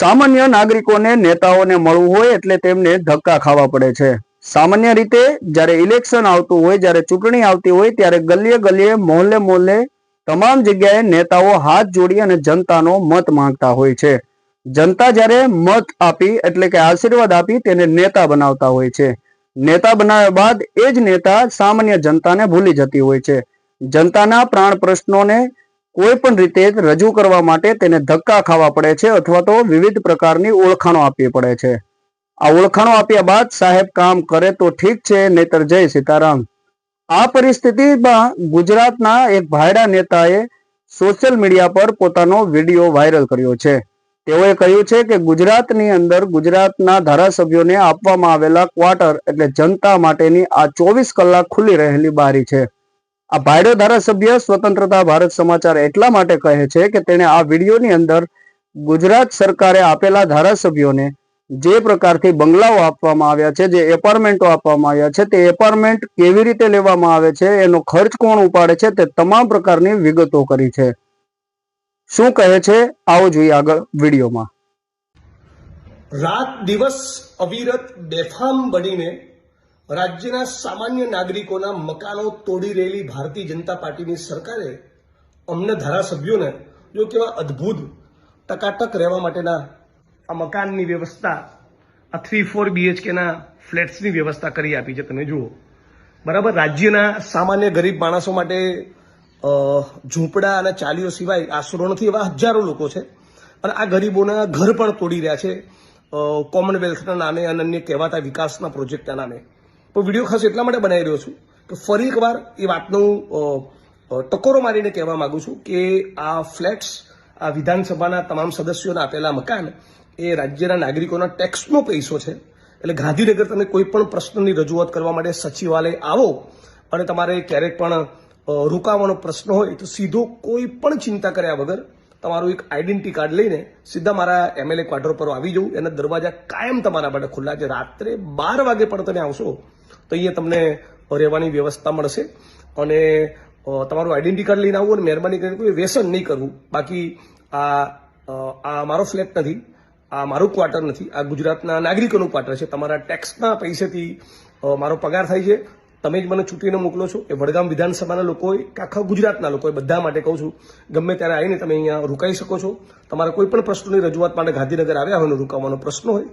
સામાન્ય નાગરિકોને નેતાઓને મળવું હોય એટલે તેમને ધક્કા ખાવા પડે છે। સામાન્ય રીતે જ્યારે ઇલેક્શન આવતું હોય, જ્યારે ચૂંટણી આવતી હોય ત્યારે ગલીએ ગલીએ, મોહલ્લે મોહલ્લે તમામ જગ્યાએ નેતાઓ હાથ જોડી અને જનતાનો મત માંગતા હોય છે। જનતા જ્યારે મત આપી એટલે કે આશીર્વાદ આપી તેને નેતા બનાવતા હોય છે। નેતા બનાવ્યા બાદ એ જ નેતા સામાન્ય જનતાને ભૂલી જતી હોય છે। જનતાના પ્રાણ પ્રશ્નોને કોઈ પણ રીતે રજૂ કરવા માટે તેને ધક્કા ખાવા પડે છે અથવા તો વિવિધ પ્રકારની ઓળખાણો આપવી પડે છે। આ ઓળખાણો આપ્યા બાદ સાહેબ કામ કરે તો ઠીક છે, નહીતર જય સીતારામ। આ પરિસ્થિતિમાં ગુજરાતના એક ભાયડા નેતાએ સોશિયલ મીડિયા પર પોતાનો વિડીયો વાયરલ કર્યો છે। તેઓએ કહ્યું છે કે ગુજરાતની અંદર ગુજરાતના ધારાસભ્યોને આપવામાં આવેલા ક્વાર્ટર એટલે જનતા માટેની આ 24 કલાક ખુલ્લી રહેલી બારી છે। આ ભાયડો ધારાસભ્ય સ્વતંત્રતા ભારત સમાચાર એટલા માટે કહે છે કે તેણે આ વિડીયોની અંદર ગુજરાત સરકારે આપેલા ધારાસભ્યોને જે પ્રકારથી બંગલાઓ આપવામાં આવ્યા છે, જે એપાર્ટમેન્ટો આપવામાં આવ્યા છે, તે એપાર્ટમેન્ટ કેવી રીતે લેવામાં આવે છે, એનો ખર્ચ કોણ ઉપાડે છે, તે તમામ પ્રકારની વિગતો કરી છે। શું કહે છે આવો જોઈએ આગળ વિડીયોમાં। રાત દિવસ અવિરત બેફામ બનીને રાજ્યના સામાન્ય નાગરિકોના મકાનો તોડી રહેલી ભારતીય જનતા પાર્ટીની સરકારે અમને ધારાસભ્યોને જો કેવા અદ્ભુત ટકાટક રહેવા માટેના આ મકાનની વ્યવસ્થા, આ 3-4 BHKના ફ્લેટ્સની વ્યવસ્થા કરી આપી છે। તમે જુઓ બરાબર, રાજ્યના સામાન્ય ગરીબ માણસો માટે ઝૂંપડા અને ચાલીઓ સિવાય આશરો નથી એવા હજારો લોકો છે અને આ ગરીબોના ઘર પણ તોડી રહ્યા છે કોમનવેલ્થના નામે અને અન્ય કહેવાતા વિકાસના પ્રોજેક્ટના નામે। તો વિડીયો ખાસ એટલા માટે બનાવી રહ્યો છું કે ફરી એકવાર એ વાતનું ટકોરો મારીને કહેવા માંગુ છું કે આ ફ્લેટ્સ, આ વિધાનસભાના તમામ સદસ્યોને આપેલા મકાન એ રાજ્યના નાગરિકોના ટેક્સનો પૈસો છે। એટલે ગાંધીનગર તમે કોઈ પણ પ્રશ્નની રજૂઆત કરવા માટે સચિવાલય આવો અને તમારે ક્યારેક પણ રોકાવાનો પ્રશ્ન હોય તો સીધો કોઈ પણ ચિંતા કર્યા વગર તમારું એક આઈડેન્ટિટી કાર્ડ લઈને સીધા મારા MLA ક્વાર્ટર પર આવી જવું। એના દરવાજા કાયમ તમારા માટે ખુલ્લા છે। રાત્રે 12 વાગે પણ તમે આવશો તો અહીંયા તમને રહેવાની વ્યવસ્થા મળશે અને તમારું આઈડેન્ટિટી કાર્ડ લઈને આવવું અને મહેરબાની કરીને કોઈ વ્યસન નહીં કરવું। બાકી આ મારો ફ્લેટ નથી, આ મારું ક્વાર્ટર નથી, આ ગુજરાતના નાગરિકોનું ક્વાર્ટર છે। તમારા ટેક્સના પૈસેથી મારો પગાર થાય છે। તમે જ મને ચૂંટીને મોકલો છો। એ વડગામ વિધાનસભાના લોકોએ કે આખા ગુજરાતના લોકોએ બધા માટે કહું છું, ગમે ત્યારે આવીને તમે અહીંયા રોકાઈ શકો છો। તમારા કોઈ પણ પ્રશ્નોની રજૂઆત માટે ગાંધીનગર આવ્યા હોય ને રોકાવાનો પ્રશ્ન હોય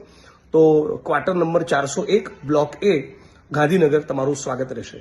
તો quarter number 401 block A Gandhinagar તમારું સ્વાગત રહેશે।